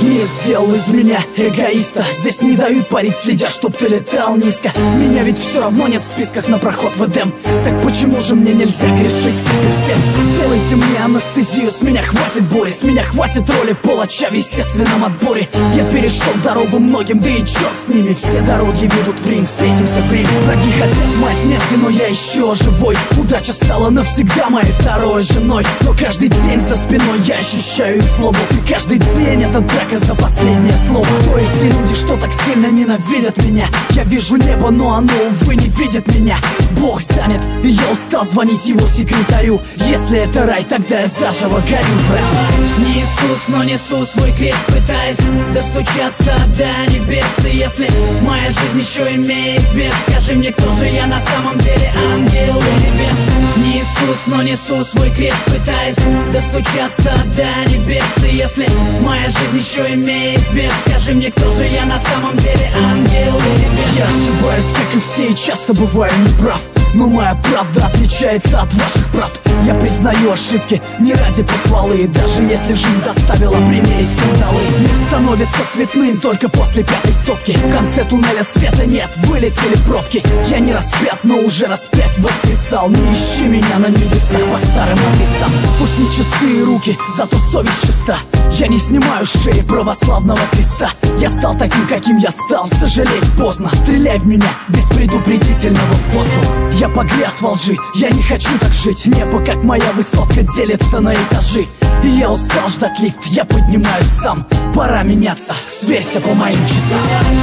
Мир сделал из меня эгоиста. Здесь не дают парить, следя, чтоб ты летал низко. Меня ведь все равно нет в списках на проход в Эдем. Так почему же мне нельзя грешить, как и всем? Сделайте мне анестезию, с меня хватит боли, с меня хватит роли палача в естественном отборе. Я перешел дорогу многим, да и черт с ними. Все дороги ведут в Рим, встретимся в Риме. Враги хотят моей смерти, но я еще живой. Удача стала навсегда моей второй женой. Но каждый день за спиной я ощущаю их злобу. И каждый день это драка за последнее слово. Кто эти люди, что так сильно ненавидят меня? Я вижу небо, но оно, увы, не видит меня. Бог занят, и я устал звонить его секретарю. Если это рай, тогда я заживо горю. Не Иисус, но несу свой крест, пытаясь достучаться до небес. И если моя жизнь еще имеет вес, скажи мне, кто же я на самом деле, ангел или бес? Не Иисус, но несу свой крест, пытаясь достучаться до небес. И если моя жизнь еще имеет вес, скажи мне, кто же я на самом деле, ангел или бес? Я ошибаюсь, как и все, и часто бываю неправ. Но моя правда отличается от ваших правд. Я признаю ошибки не ради похвалы. И даже если жизнь заставила примерить скандалы, мир становится цветным только после пятой стопки. В конце туннеля света нет, вылетели пробки. Я не распят, но уже распять воскресал. Не ищи меня на небесах по старым адресам. Пусть не чистые руки, зато совесть чиста. Я не снимаю с шеи православного креста. Я стал таким, каким я стал, сожалеть поздно. Стреляй в меня без предупредительного воздуха. Я погряз во лжи, я не хочу так жить. Небо, как моя высотка, делится на этажи. И я устал ждать лифт, я поднимаюсь сам. Пора меняться, сверься по моим часам.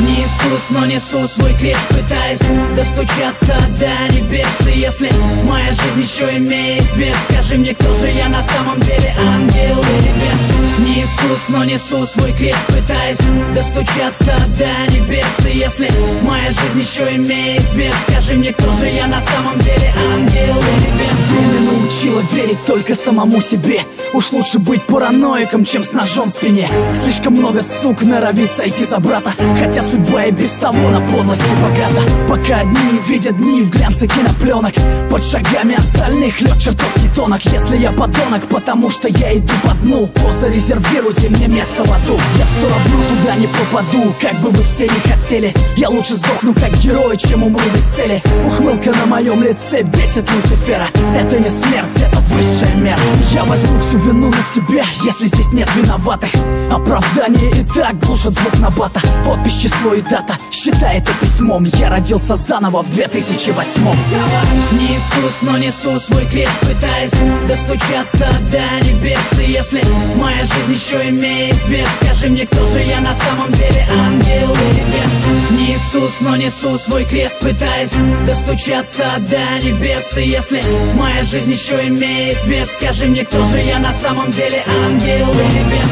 Не Иисус, но несу свой крест, пытаясь достучаться до небес. И если моя жизнь еще имеет вес, скажи мне, кто же я на самом деле, ангел или бес? Не Иисус, но несу свой крест, пытаясь достучаться до небес. И если моя жизнь еще имеет вес, скажи мне, кто же я на самом деле, ангел или бес? Время научило верить только самому себе. Уж лучше быть параноиком, чем с ножом в спине. Слишком много сук норовит сойти за брата, хотя судьба и без того на подлости богата. Пока одни видят дни в глянце кинопленок, под шагами остальных лед чертовски тонок. Если я подонок, потому что я иду по дну, то зарезервируйте мне место в аду. Я все равно туда не попаду, как бы вы все не хотели. Я лучше сдохну как герой, чем умру без цели. Ухмылка на моем лице бесит Люцифера. Это не смерть, это высшая мера. Я возьму всю вину на себя, если здесь нет виноватых. Оправдание и так глушит звук набата. Подпись, число и дата, считай это письмом. Я родился заново в 2008-м. Не Иисус, но несу свой крест, пытаясь достучаться до небес. И если моя жизнь еще имеет вес, скажи мне, кто же я на самом деле, ангел или бес? Не Иисус, но несу свой крест, пытаясь достучаться до небес. И если моя жизнь еще имеет вес, скажи мне, кто же я на самом деле, ангел или бес?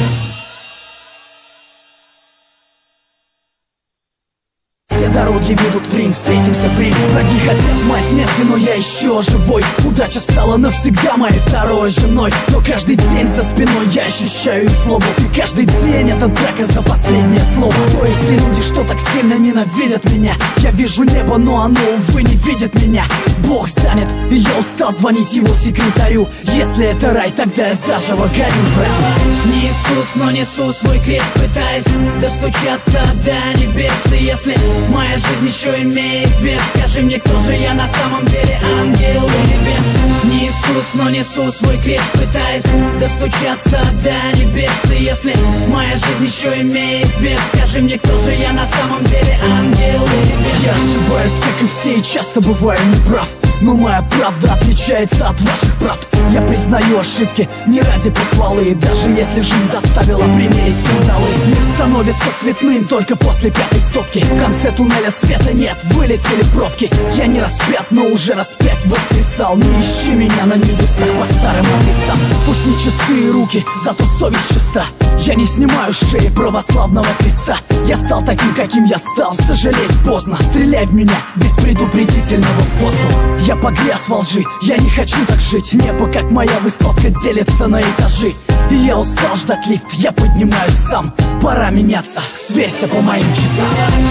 Все дороги ведут в Рим, встретимся в Риме. Враги хотят моей смерти, но я еще живой. Удача стала навсегда моей второй женой. Но каждый день за спиной я ощущаю их злобу. И каждый день это драка за последнее слово. Кто эти люди, что так сильно ненавидят меня? Я вижу небо, но оно, увы, не видит меня. Бог занят, и я устал звонить его секретарю. Если это рай, тогда я заживо горю. Не Иисус, но несу свой крест, пытаясь достучаться до небес. И если моя жизнь еще имеет вес, скажи мне, кто же я на самом деле, ангел или бес? Не Иисус, но несу свой крест, пытаясь достучаться до небес. И если моя жизнь еще имеет вес, скажи мне, кто же я на самом деле, ангел или бес? Я ошибаюсь, как и все, и часто бываю неправ. Но моя правда отличается от ваших правд. Я признаю ошибки не ради похвалы. И даже если жизнь заставила примерить скандалы, мир становится цветным только после пятой стопки. В конце туннеля света нет, вылетели пробки. Я не распят, но уже распять воскресал. Не ищи меня на небесах по старым адресам. Пусть не чистые руки, зато совесть чиста. Я не снимаю с шеи православного креста. Я стал таким, каким я стал, сожалеть поздно. Стреляй в меня без предупредительного воздуха. Я погряз во лжи, я не хочу так жить. Небо, как моя высотка, делится на этажи. Я устал ждать лифт, я поднимаюсь сам. Пора меняться, сверься по моим часам.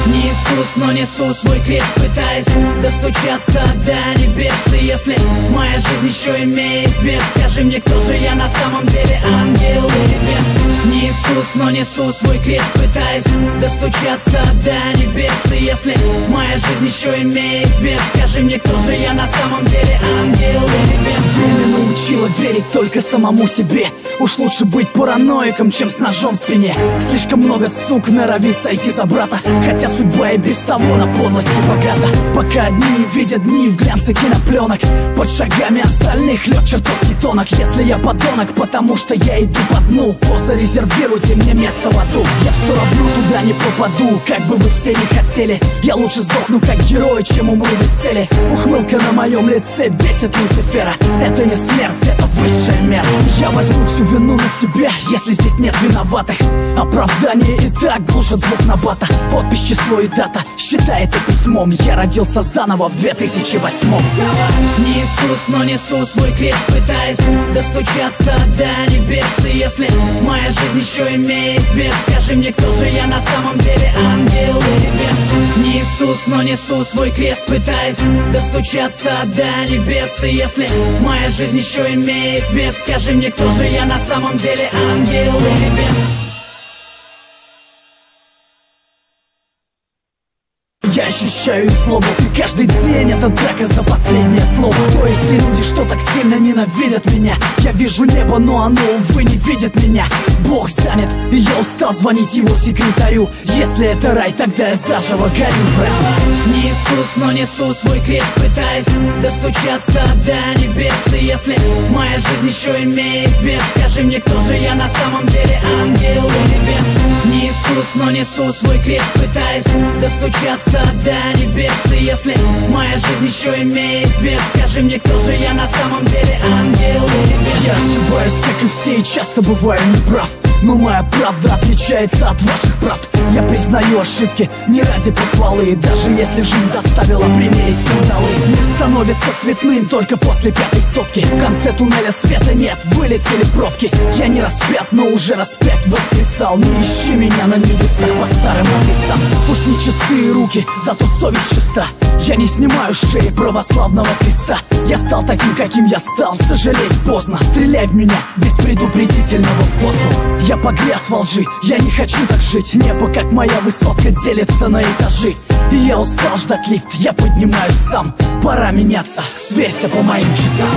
Не Иисус, но несу свой крест, пытаясь достучаться до небес. И если моя жизнь еще имеет вес, скажи мне, кто же я на самом деле, ангел или бес? Не Иисус, но несу свой крест, пытаясь достучаться до небес. И если моя жизнь еще имеет вес, скажи мне, кто же я на самом деле, ангел или бес? Время научило верить только самому себе. Уж лучше быть параноиком, чем с ножом в спине. Слишком много сук норовит сойти за брата, хотя судьба и без того на подлости богата. Пока одни видят дни в глянце кинопленок, под шагами остальных лед чертовски тонок. Если я подонок, потому что я иду по дну, то зарезервируйте мне место в аду. Я все равно туда не попаду, как бы вы все не хотели. Я лучше сдохну как герой, чем умру без цели. Ухмылка на моем лице бесит Люцифера. Это не смерть, это высшая мера. Я возьму всю вину на себя, если здесь нет виноватых. Оправдание и так глушит звук набата. Подпись, число и дата, считай это письмом. Я родился заново в 2008-м. Не Иисус, но несу свой крест, пытаясь достучаться до небес. И если моя жизнь еще имеет вес, скажи мне, кто же я на самом деле, ангел или бес? Не Иисус, но несу свой крест, пытаясь достучаться до небес. И если моя жизнь еще имеет вес, скажи мне, кто же я на самом деле, ангел или бес? Я ощущаю их злобу, и каждый день это драка за последнее слово. Кто эти люди, что так сильно ненавидят меня? Я вижу небо, но оно, увы, не видит меня. Бог занят, и я устал звонить его секретарю. Если это рай, тогда я заживо горю. Не Иисус, но несу свой крест, пытаясь достучаться до небес. И если моя жизнь еще имеет вес, скажи мне, кто же я на самом деле, ангел или бес? Не Иисус, но несу свой крест, пытаясь достучаться до небес. И если моя жизнь еще имеет вес, скажи мне, кто же я на самом деле, ангел или бес? Я ошибаюсь, как и все, и часто бываю неправ, но моя правда отличается от ваших правд. Я признаю ошибки не ради похвалы, и даже если жизнь заставила примерить скандалы. Мир становится цветным только после пятой стопки. В конце туннеля света нет, вылетели пробки. Я не распят, но уже распять воскресал. Не ищи меня на небесах по старым адресам. Пусть не чистые руки, зато совесть чиста. Я не снимаю с шеи православного креста. Я стал таким, каким я стал, сожалеть поздно. Стреляй в меня без предупредительного воздуха. Я погряз во лжи, я не хочу так жить. Небо, как моя высотка, делится на этажи. И я устал ждать лифт, я поднимаюсь сам. Пора меняться, сверься по моим часам.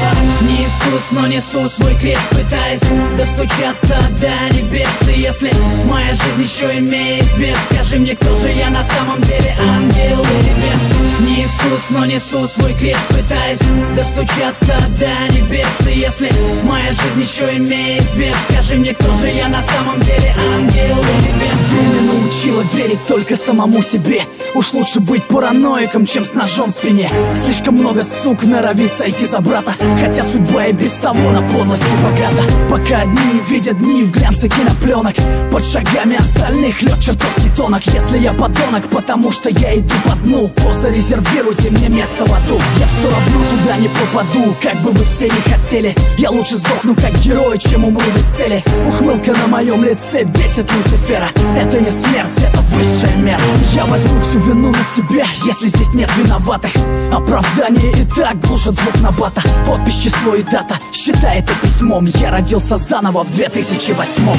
Не Иисус, но несу свой крест, пытаясь достучаться до небес. И если моя жизнь еще имеет вес, скажи мне, кто же я на самом деле, ангел или бес? Не Иисус, но несу свой крест, пытаясь достучаться до небес. И если моя жизнь еще имеет вес, скажи мне, кто же я на самом деле, ангел или бес? Время научило верить только самому себе. Уж лучше быть параноиком, чем с ножом в спине. Слишком много сук норовит сойти за брата, хотя судьба и без того на подлости богата. Пока одни видят дни в глянце кинопленок, под шагами остальных лед чертовски тонок. Если я подонок, потому что я иду по дну, то зарезервируйте мне место в аду. Я все равно туда не попаду, как бы вы все не хотели. Я лучше сдохну как герой, чем умру без цели. Ухмылка на моем лице бесит Люцифера. Это не смерть, это высшая мера. Я возьму всю вину на себя, если здесь нет виноватых. Оправдание и так глушит звук набата. Подпись, число и дата, считай это письмом. Я родился заново в 2008-м.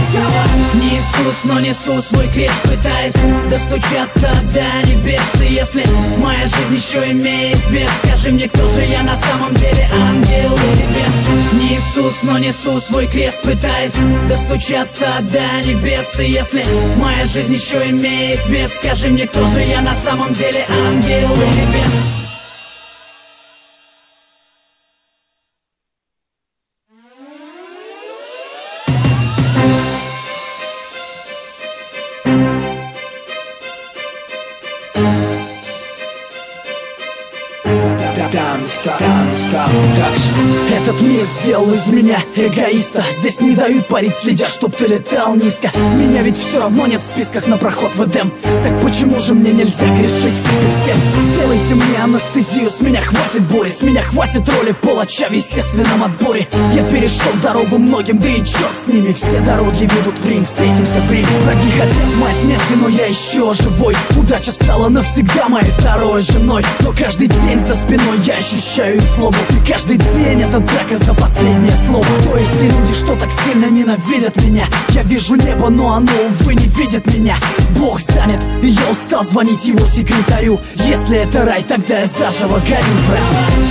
Не Иисус, но несу свой крест, пытаясь достучаться до небес. И если моя жизнь еще имеет вес, скажи мне, кто же я на самом деле, ангел или бес? Не Иисус, но несу свой крест, пытаясь достучаться до небес. И если моя жизнь еще имеет вес, скажи мне, кто же я на самом деле, ангел или бес? Don't stop. Этот мир сделал из меня эгоиста. Здесь не дают парить, следя, чтоб ты летал низко. Меня ведь все равно нет в списках на проход в Эдем. Так почему же мне нельзя грешить, как и всем? Сделайте мне анестезию, с меня хватит боли, с меня хватит роли палача в естественном отборе. Я перешел дорогу многим, да и черт с ними. Все дороги ведут в Рим, встретимся в Риме. Враги хотят моей смерти, но я еще живой. Удача стала навсегда моей второй женой. Но каждый день за спиной я ощущаю их злобу. И каждый день это драка за последнее слово. Кто эти люди, что так сильно ненавидят меня? Я вижу небо, но оно, увы, не видит меня. Бог занят, и я устал звонить его секретарю. Если это рай, тогда я заживо горю, брат.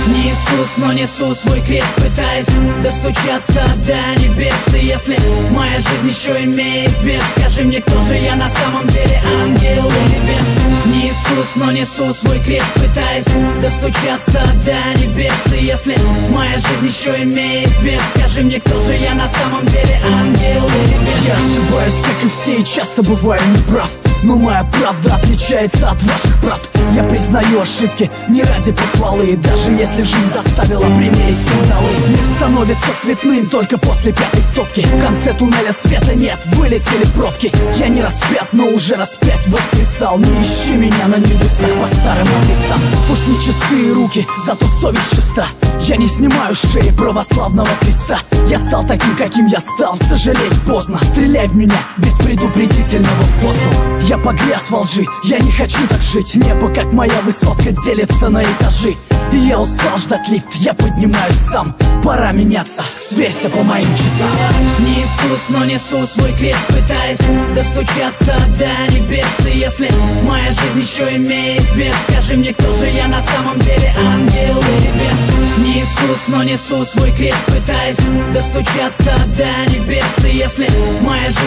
Не Иисус, но несу свой крест, пытаясь достучаться до небес. И если моя жизнь еще имеет вес, скажи мне, кто же я на самом деле, ангел или бес? Не Иисус, но несу свой крест, пытаясь достучаться до небес. И если моя жизнь еще имеет вес, скажи мне, кто же я на самом деле, ангел или бес? Я ошибаюсь, как и все, и часто бываю неправ. Но моя правда отличается от ваших правд. Я признаю ошибки не ради похвалы. И даже если жизнь заставила примерить кандалы, мир становится цветным только после пятой стопки. В конце туннеля света нет, вылетели пробки. Я не распят, но уже распять воскресал. Не ищи меня на небесах по старым адресам. Пусть не чистые руки, зато совесть чиста. Я не снимаю с шеи православного креста. Я стал таким, каким я стал, сожалеть поздно. Стреляй в меня без предупредительного воздуха. Я погряз во лжи, я не хочу так жить. Небо, как моя высотка, делится на этажи. И я устал ждать лифт, я поднимаюсь сам. Пора меняться, сверься по моим часам. Не Иисус, но несу свой крест, пытаясь достучаться до небес. И если моя жизнь еще имеет вес, скажи мне, кто же я на самом деле, ангел или бес? Не Иисус, но несу свой крест, пытаясь достучаться до небес. И если моя жизнь